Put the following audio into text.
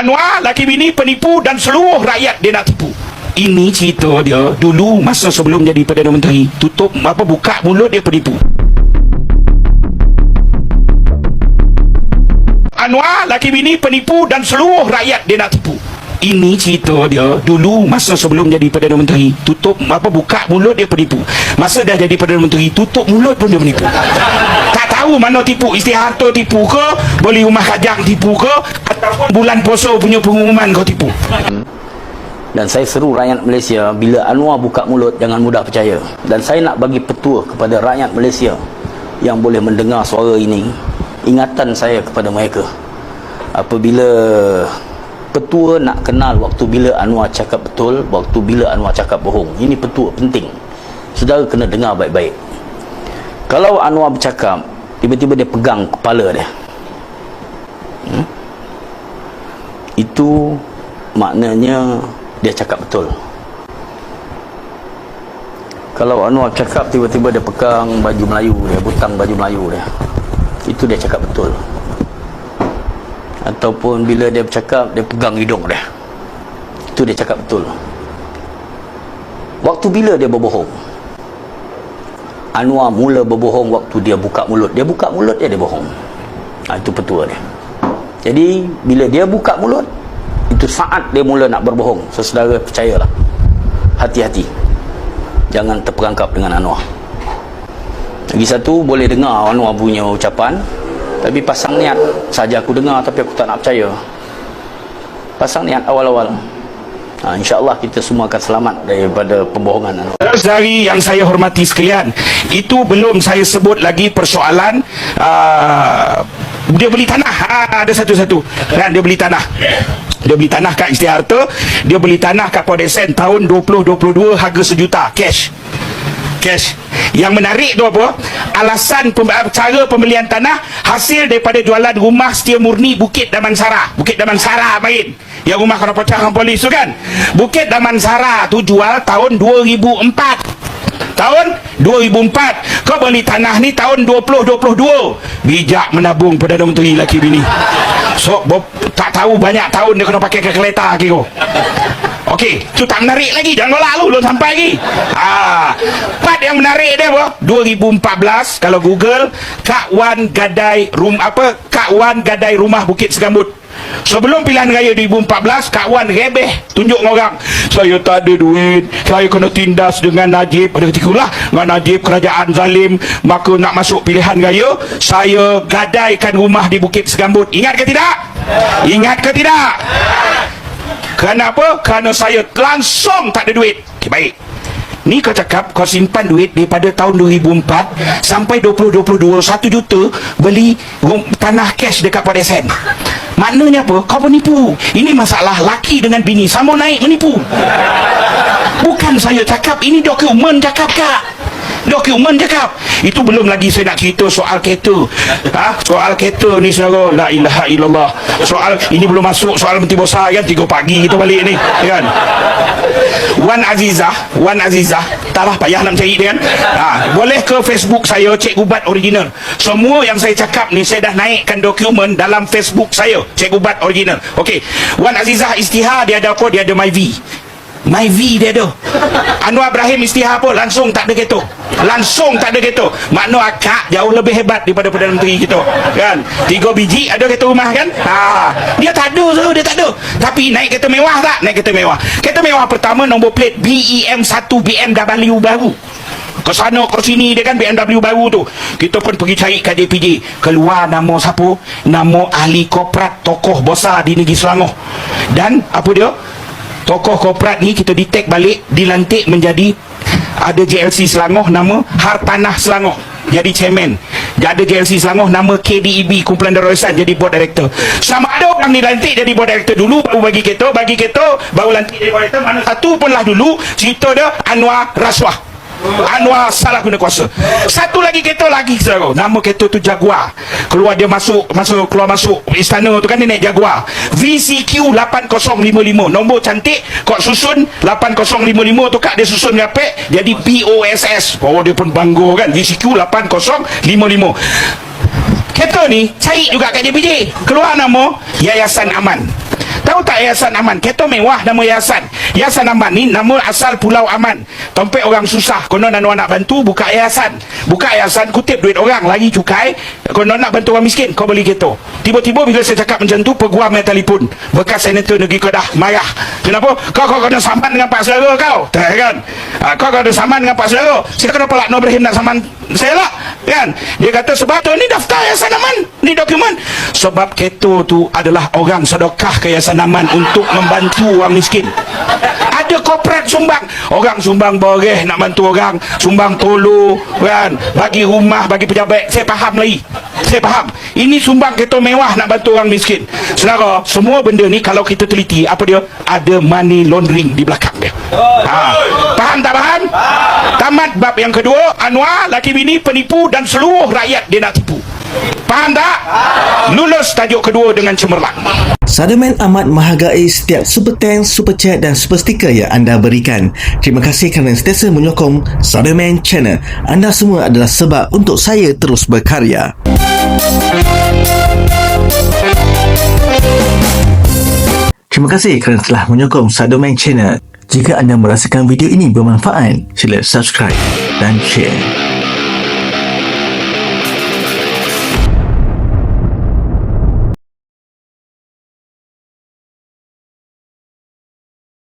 Anwar laki bini penipu dan seluruh rakyat dia nak tipu. Ini cerita dia dulu masa sebelum jadi Perdana Menteri. Tutup buka mulut dia penipu. Anwar laki bini penipu dan seluruh rakyat dia nak tipu. Ini cerita dia dulu masa sebelum jadi Perdana Menteri. Tutup buka mulut dia penipu. Masa dah jadi Perdana Menteri, tutup mulut pun dia menipu. Tak tahu mana tipu, Istiharto tipu ke, beli rumah kajang tipu ke, ataupun bulan puasa punya pengumuman kau tipu. Dan saya seru rakyat Malaysia, bila Anwar buka mulut, jangan mudah percaya. Dan saya nak bagi petua kepada rakyat Malaysia yang boleh mendengar suara ini. Ingatan saya kepada mereka, apabila petua nak kenal waktu bila Anwar cakap betul, waktu bila Anwar cakap bohong. Ini petua penting. Saudara kena dengar baik-baik. Kalau Anwar bercakap, tiba-tiba dia pegang kepala dia, itu maknanya dia cakap betul. Kalau Anwar cakap, tiba-tiba dia pegang baju Melayu dia, butang baju Melayu dia, itu dia cakap betul. Ataupun bila dia bercakap, dia pegang hidung dia, itu dia cakap betul. Waktu bila dia berbohong, Anwar mula berbohong waktu dia buka mulut. Dia buka mulut dia bohong. Itu petua dia. Jadi bila dia buka mulut, itu saat dia mula nak berbohong. So, saudara percayalah, hati-hati, jangan terperangkap dengan Anwar. Lagi satu, boleh dengar Anwar punya ucapan, tapi pasang niat saja. Aku dengar tapi aku tak nak percaya. Pasang niat awal-awal. InsyaAllah kita semua akan selamat daripada pembohongan. Saudari yang saya hormati sekalian, itu belum saya sebut lagi persoalan dia beli tanah. Ada satu-satu kan, dia beli tanah. Dia beli tanah kat Istiharto, dia beli tanah kat Port Dickson tahun 2022, harga RM1 juta cash. Yang menarik tu apa? Alasan cara pembelian tanah hasil daripada jualan rumah setia murni Bukit Damansara. Bukit Damansara main, yang rumah kena pecah dengan polis tu kan. Bukit Damansara tu jual tahun 2004. Tahun 2004. Kau beli tanah ni tahun 2022. Bijak menabung Perdana Menteri laki bini. So tak tahu banyak tahun dia kena pakai kereta kira. Okey, tu tak menarik lagi. Jangan lalu belum sampai lagi. Part yang menarik dia apa? 2014 kalau Google, Kak Wan gadai rumah Bukit Segambut. Sebelum pilihan raya 2014, Kak Wan rebeh tunjuk orang, saya tak ada duit, saya kena tindas dengan Najib. Pada ketika itulah dengan Najib kerajaan zalim, maka nak masuk pilihan raya, saya gadaikan rumah di Bukit Segambut. Ingat ke tidak? Ingat ke tidak? Kenapa? Kerana saya langsung tak ada duit. Okay, baik. Ni kau cakap kau simpan duit daripada tahun 2004 sampai 2022, 1 juta beli tanah cash dekat Port Dickson. Maknanya apa? Kau penipu. Ini masalah laki dengan bini sama naik menipu. Bukan saya cakap, ini dokumen cakap Kak. Dokumen cakap. Itu belum lagi saya nak cerita soal kereta. Soal kereta ni saudara, la ilaha illallah. Soal ini belum masuk soal Menteri Besar kan, 3 pagi kita balik ni kan. Wan Azizah, taklah payah nak cari dia kan. Boleh ke Facebook saya, Cik Ubat Original. Semua yang saya cakap ni saya dah naikkan dokumen dalam Facebook saya, Cik Ubat Original. Okey. Wan Azizah Istihar dia ada apa? Dia ada My V dia ada. Anwar Ibrahim Istihar pun langsung tak ada kereta. Langsung tak ada kereta. Makna akak jauh lebih hebat daripada Perdana Menteri kita kan. 3 biji ada kereta rumah kan. Dia tak ada tu, dia tak ada. Tapi naik kereta mewah tak? Naik kereta mewah. Kereta mewah pertama nombor plate BEM1 BMW baru. Ke sana ke sini dia kan, BMW baru tu. Kita pun pergi cari kat JPJ. Keluar nama siapa? Nama ahli korporat tokoh besar di negeri Selangor. Dan apa dia? Tokoh korporat ni kita detect balik, dilantik menjadi, ada JLC Selangor nama Hartanah Selangor jadi chairman, ada JLC Selangor nama KDEB Kumpulan Darul-Ihsan jadi board director. Sama ada orang dilantik jadi board director dulu baru bagi kereta baru lantik jadi board director. Mana satu pun lah dulu cerita dia Anwar rasuah, Anwar salah guna kuasa. Satu lagi kereta lagi saudara, nama kereta tu Jaguar. Keluar dia keluar masuk istana tu kan, dia naik Jaguar VCQ 8055, nombor cantik. Kau susun 8055 tu Kak, dia susun rapek jadi POSS. Dia pun bangga kan, VCQ 8055. Kereta ni cari juga kat JPJ, keluar nama Yayasan Aman. Tahu Tahu tak Yayasan Aman? Kereta mewah nama yayasan. Yayasan Aman ni nama asal Pulau Aman. Tempat orang susah. Konon anak bantu buka yayasan. Buka yayasan, kutip duit orang, lagi cukai. Konon nak bantu orang miskin, kau beli kereta. Tiba-tiba bila saya cakap macam tu, peguam yang telefon. Bekas senator negeri Kedah marah. Kenapa? Kau kena saman dengan pak saudara kau. Tak kan? Kau kena saman dengan pak saudara. Saya kenapa Lakno Ibrahim nak saman saya lah? Kan? Dia kata sebab tu ni daftar Yayasan Aman. Ni dokumen. Sebab kereta tu adalah orang sedekah ke Yayasan Aman untuk membantu orang miskin. Ada korporat sumbang. Orang sumbang boreh nak bantu orang, sumbang tolo, kan? Bagi rumah, bagi pejabat. Saya faham lagi. Saya faham. Ini sumbang kereta mewah nak bantu orang miskin. Saudara, semua benda ni kalau kita teliti, apa dia? Ada money laundering di belakang dia. Faham tak faham? Tamat bab yang kedua, Anwar, laki bini, penipu dan seluruh rakyat dia nak tipu. Faham tak? Lulus tajuk kedua dengan cemerlang. Sademan amat menghargai setiap super thanks, super chat dan super sticker yang anda berikan. Terima kasih kerana sentiasa menyokong Sademan Channel. Anda semua adalah sebab untuk saya terus berkarya. Terima kasih kerana telah menyokong Sademan Channel. Jika anda merasakan video ini bermanfaat, sila subscribe dan share.